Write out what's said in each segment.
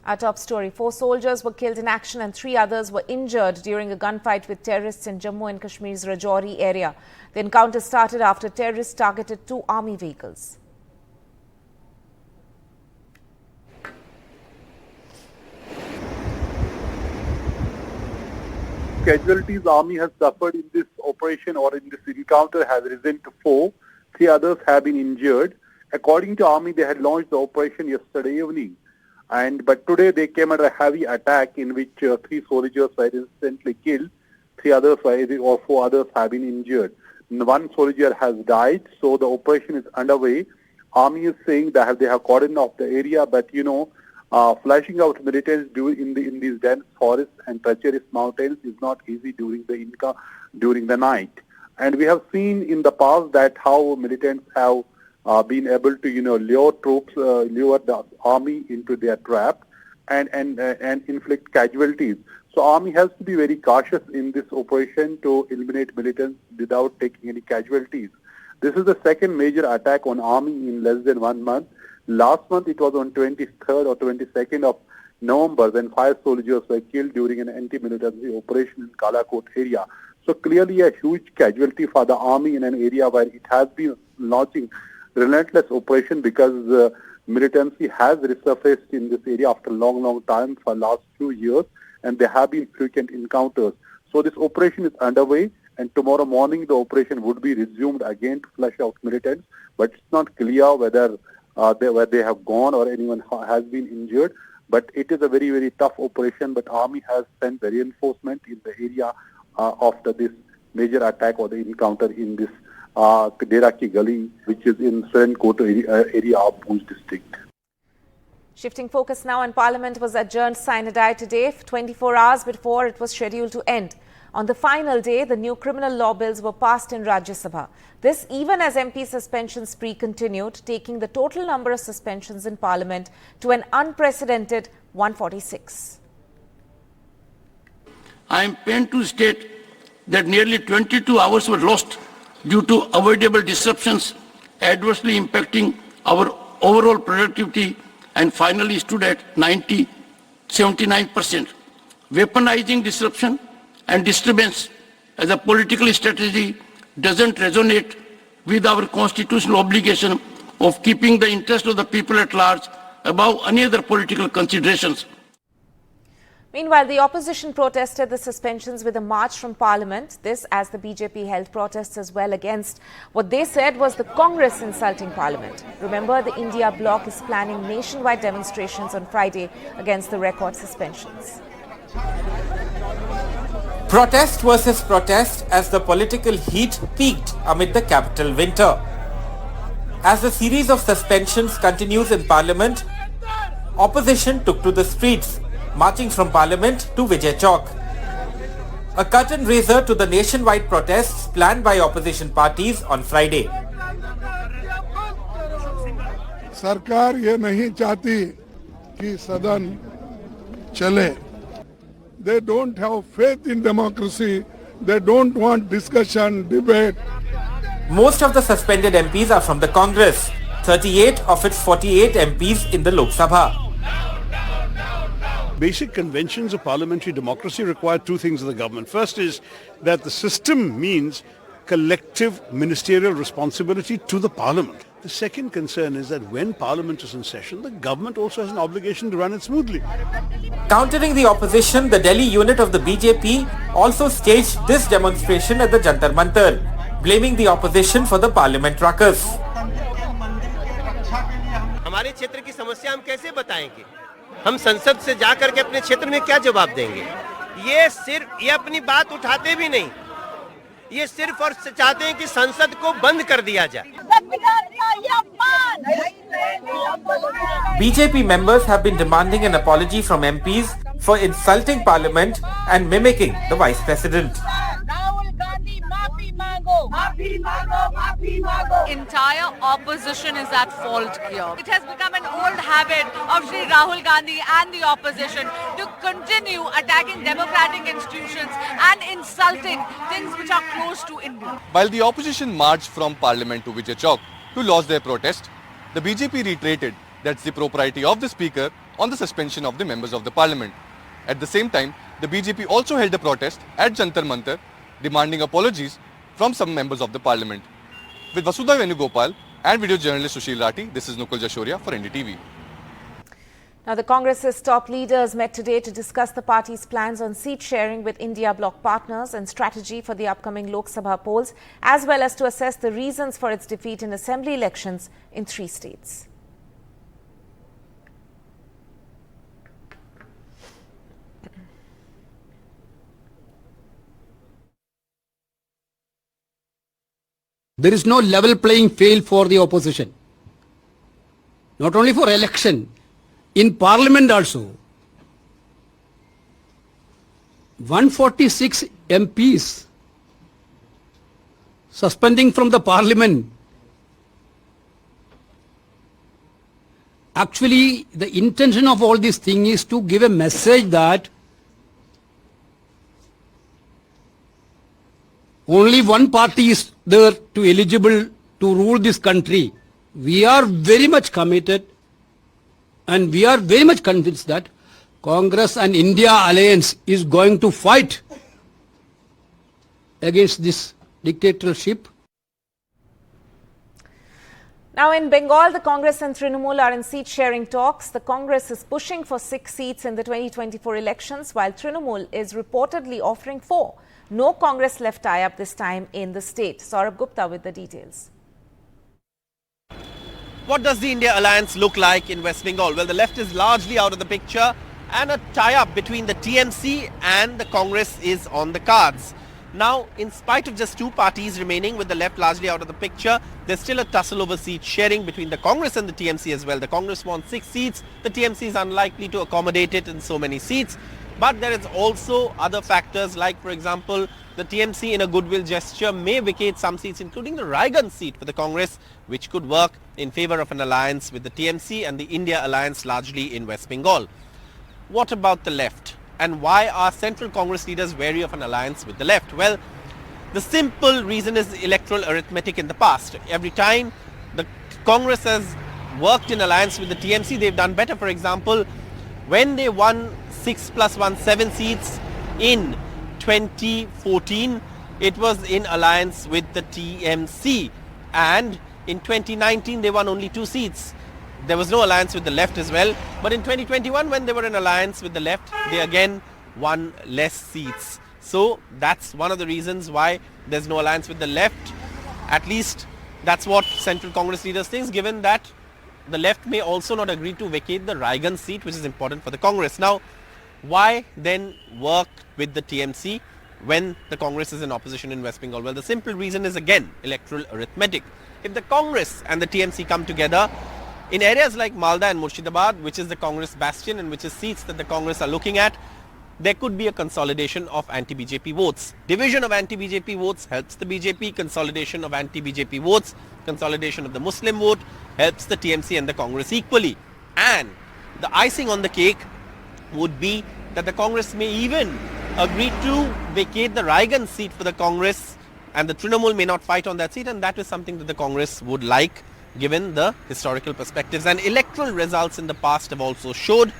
Our top story, 4 soldiers were killed in action and 3 others were injured during a gunfight with terrorists in Jammu and Kashmir's Rajouri area. The encounter started after terrorists targeted 2 army vehicles. Casualties army has suffered in this operation or in this encounter has risen to 4. 3 others have been injured. According to army, they had launched the operation yesterday evening. But today they came under a heavy attack in which 3 soldiers were instantly killed. 4 others have been injured. 1 soldier has died, so the operation is underway. Army is saying that they have cordoned off the area, but flashing out militants in these dense forests and treacherous mountains is not easy during the night. And we have seen in the past that how militants have been able to lure the army into their trap and inflict casualties. So army has to be very cautious in this operation to eliminate militants without taking any casualties. This is the second major attack on army in less than 1 month. Last month it was on 23rd or 22nd of November when 5 soldiers were killed during an anti-military operation in Kalakot area. So clearly a huge casualty for the army in an area where it has been launching relentless operation because militancy has resurfaced in this area after a long time for last few years, and there have been frequent encounters. So this operation is underway, and tomorrow morning the operation would be resumed again to flush out militants, but it's not clear whether they have gone or anyone has been injured. But it is a very tough operation, but army has sent the reinforcement in the area after this major attack or the encounter in this Dera Ki Gali, which is in Serenkot area of Poonch district. Shifting focus now, and Parliament was adjourned sine die today, 24 hours before it was scheduled to end. On the final day, the new criminal law bills were passed in Rajya Sabha. This even as MP suspension spree continued, taking the total number of suspensions in Parliament to an unprecedented 146. I am pained to state that nearly 22 hours were lost due to avoidable disruptions adversely impacting our overall productivity and finally stood at 79%. Weaponizing disruption and disturbance as a political strategy doesn't resonate with our constitutional obligation of keeping the interest of the people at large above any other political considerations. Meanwhile, the opposition protested the suspensions with a march from Parliament. This as the BJP held protests as well against what they said was the Congress insulting Parliament. Remember, the India bloc is planning nationwide demonstrations on Friday against the record suspensions. Protest versus protest as the political heat peaked amid the capital winter. As the series of suspensions continues in Parliament, opposition took to the streets, marching from Parliament to Vijay Chowk. A curtain raiser to the nationwide protests planned by opposition parties on Friday. सरकार ये नहीं चाहती कि सदन चले. They don't have faith in democracy. They don't want discussion, debate. Most of the suspended MPs are from the Congress, 38 of its 48 MPs in the Lok Sabha. Basic conventions of parliamentary democracy require 2 things of the government. First is that the system means collective ministerial responsibility to the parliament. The second concern is that when parliament is in session, the government also has an obligation to run it smoothly. Countering the opposition, the Delhi unit of the BJP also staged this demonstration at the Jantar Mantar, blaming the opposition for the parliament ruckus. हमारे क्षेत्र की समस्या हम कैसे बताएंगे? हम संसद से जाकर के अपने क्षेत्र में क्या जवाब देंगे? ये अपनी बात उठाते भी नहीं. ये सिर्फ और चाहते हैं कि संसद को बंद कर दिया जाए. BJP members have been demanding an apology from MPs for insulting Parliament and mimicking the Vice President. Entire opposition is at fault here. It has become an old habit of Shri Rahul Gandhi and the opposition to continue attacking democratic institutions and insulting things which are close to India. While the opposition marched from Parliament to Vijay Chowk to lodge their protest, the BJP reiterated that the propriety of the Speaker on the suspension of the members of the parliament. At the same time, the BJP also held a protest at Jantar Mantar demanding apologies from some members of the parliament. With Vasudha Venugopal and video journalist Sushil Rathi, this is Nukul Jashoria for NDTV. Now, the Congress's top leaders met today to discuss the party's plans on seat sharing with India bloc partners and strategy for the upcoming Lok Sabha polls, as well as to assess the reasons for its defeat in assembly elections in 3 states. There is no level playing field for the opposition. Not only for election, in parliament also. 146 MPs suspending from the parliament. Actually, the intention of all this thing is to give a message that only one party is there to eligible to rule this country. We are very much committed and we are very much convinced that Congress and India alliance is going to fight against this dictatorship. Now, in Bengal, the Congress and Trinamool are in seat-sharing talks. The Congress is pushing for 6 seats in the 2024 elections, while Trinamool is reportedly offering 4. No Congress left tie-up this time in the state. Saurabh Gupta with the details. What does the India alliance look like in West Bengal? Well, the left is largely out of the picture and a tie-up between the TMC and the Congress is on the cards. Now, in spite of just 2 parties remaining with the left largely out of the picture, there's still a tussle over seat sharing between the Congress and the TMC as well. The Congress wants 6 seats. The TMC is unlikely to accommodate it in so many seats. But there is also other factors like, for example, the TMC in a goodwill gesture may vacate some seats, including the Raiganj seat for the Congress, which could work in favor of an alliance with the TMC and the India alliance largely in West Bengal. What about the left? And why are central Congress leaders wary of an alliance with the left? Well, the simple reason is electoral arithmetic in the past. Every time the Congress has worked in alliance with the TMC, they've done better. For example, when they won 6 + 1, 7 seats in 2014, it was in alliance with the TMC. And in 2019, they won only 2 seats. There was no alliance with the left as well. But in 2021, when they were in alliance with the left, they again won less seats. So that's one of the reasons why there's no alliance with the left. At least that's what central Congress leaders think, given that the left may also not agree to vacate the Raiganj seat, which is important for the Congress. Now, why then work with the TMC when the Congress is in opposition in West Bengal? Well, the simple reason is again electoral arithmetic. If the Congress and the TMC come together in areas like Malda and Murshidabad, which is the Congress bastion and which is seats that the Congress are looking at, there could be a consolidation of anti-BJP votes. Division of anti-BJP votes helps the BJP. Consolidation of anti-BJP votes, consolidation of the Muslim vote helps the TMC and the Congress equally. And the icing on the cake would be that the Congress may even agree to vacate the Raiganj seat for the Congress and the Trinamool may not fight on that seat, and that is something that the Congress would like given the historical perspectives. And electoral results in the past have also showed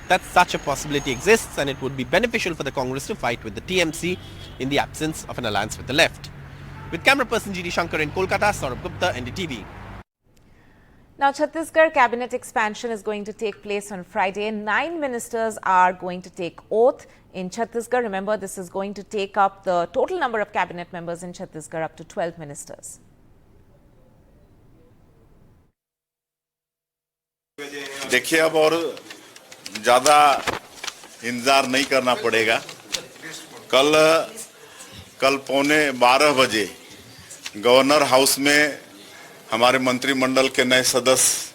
that such a possibility exists, and it would be beneficial for the Congress to fight with the TMC in the absence of an alliance with the left. With camera person GD Shankar in Kolkata, Saurabh Gupta, NDTV. Now, Chhattisgarh cabinet expansion is going to take place on Friday. 9 ministers are going to take oath in Chhattisgarh. Remember, this is going to take up the total number of cabinet members in Chhattisgarh up to 12 ministers. देखिए, अब और ज़्यादा इंतजार नहीं करना पड़ेगा। कल पौने 12 बजे गवर्नर हाउस में हमारे मंत्रिमंडल के नए सदस्य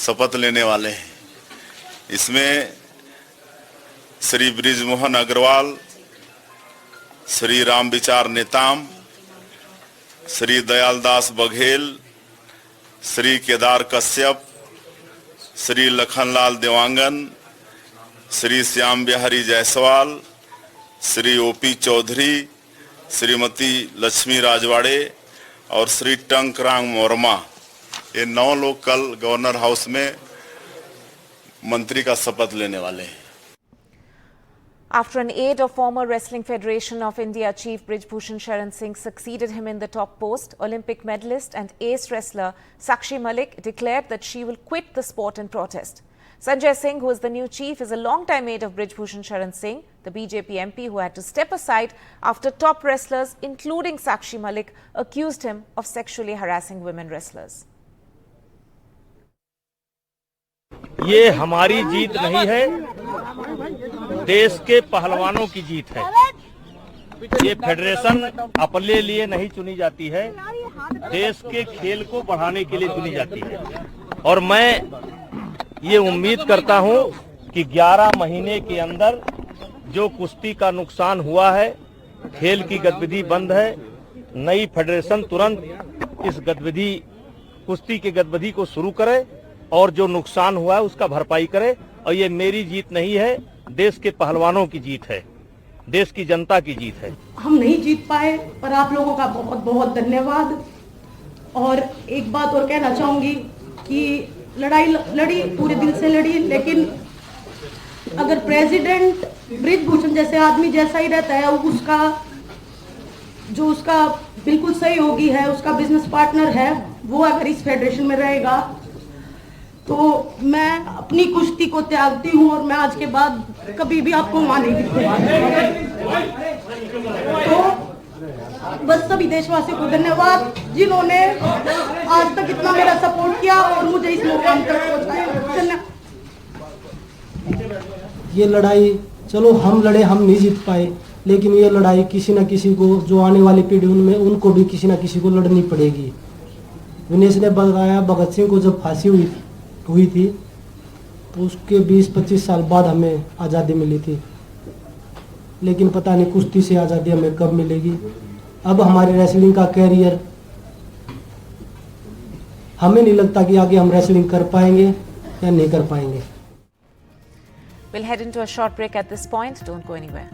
शपथ लेने वाले हैं। इसमें श्री ब्रिजमोहन अग्रवाल, श्री रामविचार नेताम, श्री दयालदास बघेल, श्री केदार कश्यप, श्री लखनलाल देवांगन, श्री श्याम बिहारी जायसवाल, श्री ओपी चौधरी, श्रीमती लक्ष्मी राजवाड़े और श्री टंकरांग मोरमा, ये 9 लोग कल गवर्नर हाउस में मंत्री का शपथ लेने वाले हैं। After an aide of former Wrestling Federation of India chief Brij Bhushan Sharan Singh succeeded him in the top post, Olympic medalist and ace wrestler Sakshi Malik declared that she will quit the sport in protest. Sanjay Singh, who is the new chief, is a long-time aide of Brij Bhushan Sharan Singh, the BJP MP who had to step aside after top wrestlers, including Sakshi Malik, accused him of sexually harassing women wrestlers. ये हमारी जीत नहीं है, देश के पहलवानों की जीत है। ये फेडरेशन अपने लिए नहीं चुनी जाती है, देश के खेल को बढ़ाने के लिए चुनी जाती है। और मैं ये उम्मीद करता हूं कि 11 महीने के अंदर जो कुश्ती का नुकसान हुआ है, खेल की गतिविधि बंद है, नई फेडरेशन तुरंत इस गतिविधि कुश्ती की गतिविधि को शुरू करे और जो नुकसान हुआ है उसका भरपाई करे। और ये मेरी जीत नहीं है, देश के पहलवानों की जीत है, देश की जनता की जीत है। हम नहीं जीत पाए, पर आप लोगों का बहुत बहुत धन्यवाद। और एक बात और कहना चाहूंगी कि लड़ाई लड़ी, पूरे दिल से लड़ी, लेकिन अगर प्रेसिडेंट ब्रिज भूषण जैसे आदमी जैसा ही रहता है, उसका बिल्कुल सहयोगी है, उसका बिजनेस पार्टनर है, वो अगर इस फेडरेशन में रहेगा तो मैं अपनी कुश्ती को त्यागती हूं और मैं आज के बाद कभी भी आपको वहां नहीं दिखूंगा। तो बस सभी देशवासियों को धन्यवाद जिन्होंने आज तक इतना मेरा सपोर्ट किया और मुझे इस मुकाम तक पहुंचाया। ये लड़ाई चलो हम लड़े, हम नहीं जीत पाए, लेकिन ये लड़ाई किसी न किसी को, जो आने वाली पीढ़ी उनमें उनको भी किसी न किसी को लड़नी पड़ेगी। विनेश ने बताया भगत सिंह को जब फांसी हुई थी तो उसके 20-25 साल बाद हमें आज़ादी मिली थी, लेकिन पता नहीं कुश्ती से आज़ादी हमें कब मिलेगी। अब हमारे रेसलिंग का कैरियर, हमें नहीं लगता कि आगे हम रेसलिंग कर पाएंगे या नहीं कर पाएंगे। We'll head into a short break at this point. Don't go anywhere.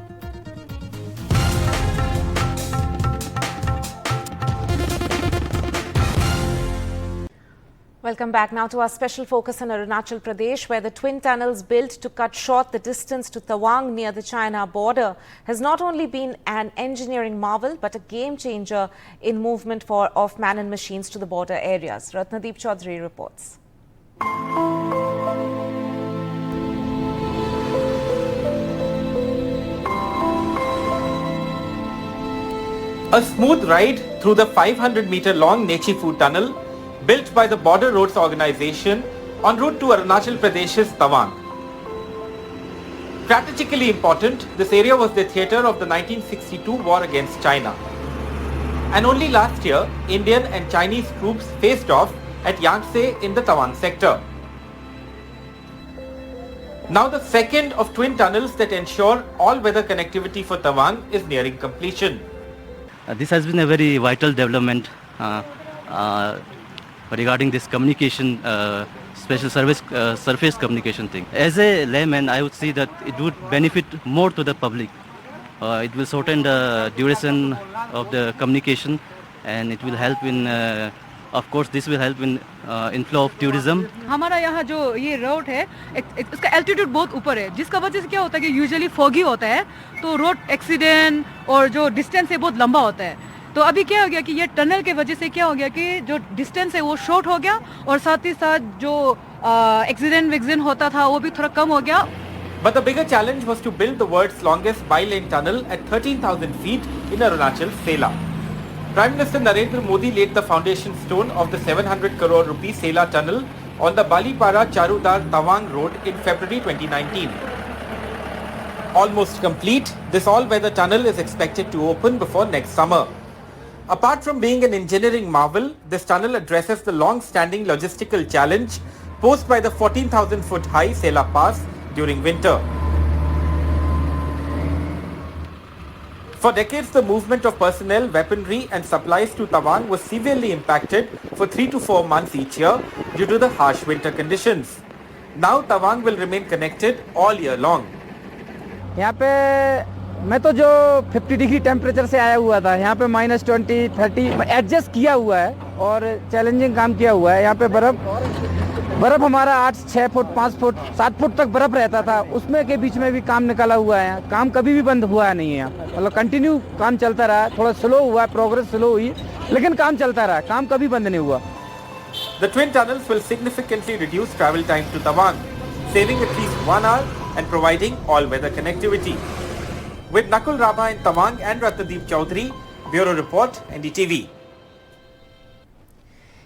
Welcome back now to our special focus in Arunachal Pradesh, where the twin tunnels built to cut short the distance to Tawang near the China border has not only been an engineering marvel but a game changer in movement of man and machines to the border areas. Ratnadeep Chaudhary reports. A smooth ride through the 500-meter-long Nechi-Fu tunnel built by the Border Roads Organization en route to Arunachal Pradesh's Tawang. Strategically important, this area was the theatre of the 1962 war against China. And only last year, Indian and Chinese troops faced off at Yangtze in the Tawang sector. Now the second of twin tunnels that ensure all-weather connectivity for Tawang is nearing completion. This has been a very vital development regarding this communication, special service surface communication thing. As a layman, I would see that it would benefit more to the public. It will shorten the duration of the communication, and it will help in, of course, this will help in inflow of tourism. हमारा यहाँ जो ये road है, इसका altitude बहुत ऊपर है, जिसका वजह से क्या होता है कि यूजुअली फॉगी होता है, तो रोड एक्सीडेंट और जो डिस्टेंस है बहुत लंबा होता है। तो अभी क्या हो गया कि ये टनल के वजह से क्या हो गया कि जो डिस्टेंस है वो शॉर्ट हो गया और साथ ही साथ जो एक्सीडेंट होता था वो भी थोड़ा कम हो गया। But the bigger challenge was to build the world's longest bi-lane tunnel at 13,000 feet in Arunachal, Sela. Prime Minister Narendra Modi laid the foundation stone of the 700 crore rupee Sela tunnel on the Balipara-Charudar Tawang road in February 2019. Almost complete, this all-weather tunnel is expected to open before next summer. Apart from being an engineering marvel, this tunnel addresses the long-standing logistical challenge posed by the 14,000-foot high Sela Pass during winter. For decades, the movement of personnel, weaponry and supplies to Tawang was severely impacted for 3 to 4 months each year due to the harsh winter conditions. Now Tawang will remain connected all year long. यहाँ पे मैं तो जो 50 degree temperature से आया हुआ था, यहाँ पे -20, 30 एडजस्ट किया हुआ है और चैलेंजिंग काम किया हुआ है। यहाँ पे बर्फ बर्फ हमारा 8, 6 फुट, 5 फुट, 7 फुट तक बर्फ रहता था, उसमें के बीच में भी काम निकाला हुआ है। काम कभी भी बंद हुआ नहीं है, मतलब कंटिन्यू काम चलता रहा। थोड़ा स्लो हुआ, प्रोग्रेस स्लो हुई, लेकिन काम चलता रहा, काम कभी बंद नहीं हुआ। The twin tunnels will significantly reduce travel time to Tawang, saving at least 1 hour and providing all-weather connectivity. With Nakul Rabha in Tawang and Ratnadeep Chaudhary, Bureau Report, NDTV.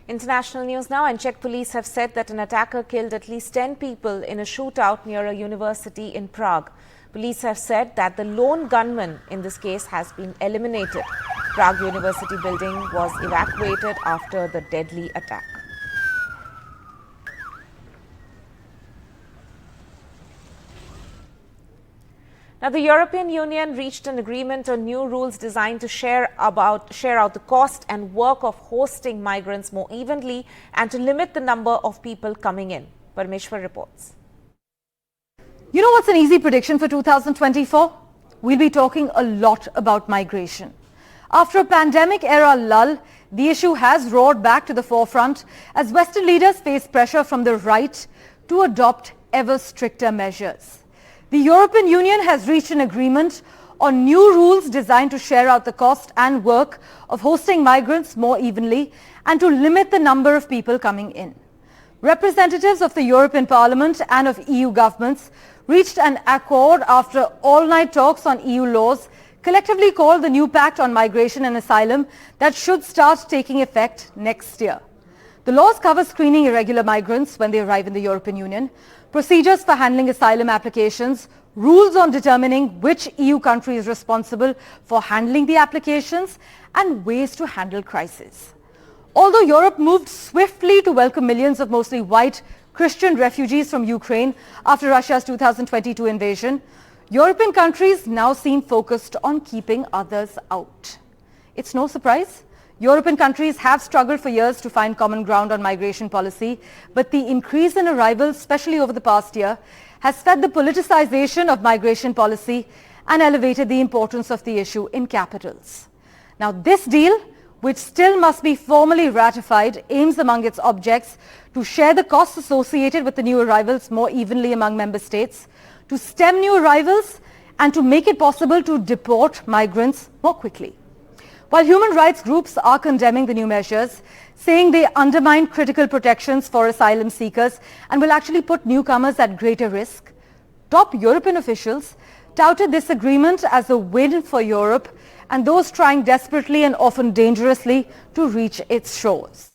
International news now, and Czech police have said that an attacker killed at least 10 people in a shootout near a university in Prague. Police have said that the lone gunman in this case has been eliminated. Prague University building was evacuated after the deadly attack. Now, the European Union reached an agreement on new rules designed to share out the cost and work of hosting migrants more evenly and to limit the number of people coming in. Parmeshwar reports. You know what's an easy prediction for 2024? We'll be talking a lot about migration. After a pandemic-era lull, the issue has roared back to the forefront as Western leaders face pressure from the right to adopt ever stricter measures. The European Union has reached an agreement on new rules designed to share out the cost and work of hosting migrants more evenly and to limit the number of people coming in. Representatives of the European Parliament and of EU governments reached an accord after all-night talks on EU laws, collectively called the new Pact on Migration and Asylum, that should start taking effect next year. The laws cover screening irregular migrants when they arrive in the European Union, procedures for handling asylum applications, rules on determining which EU country is responsible for handling the applications, and ways to handle crises. Although Europe moved swiftly to welcome millions of mostly white Christian refugees from Ukraine after Russia's 2022 invasion, European countries now seem focused on keeping others out. It's no surprise. European countries have struggled for years to find common ground on migration policy, but the increase in arrivals, especially over the past year, has fed the politicization of migration policy and elevated the importance of the issue in capitals. Now, this deal, which still must be formally ratified, aims among its objects to share the costs associated with the new arrivals more evenly among member states, to stem new arrivals, and to make it possible to deport migrants more quickly. While human rights groups are condemning the new measures, saying they undermine critical protections for asylum seekers and will actually put newcomers at greater risk, top European officials touted this agreement as a win for Europe and those trying desperately and often dangerously to reach its shores.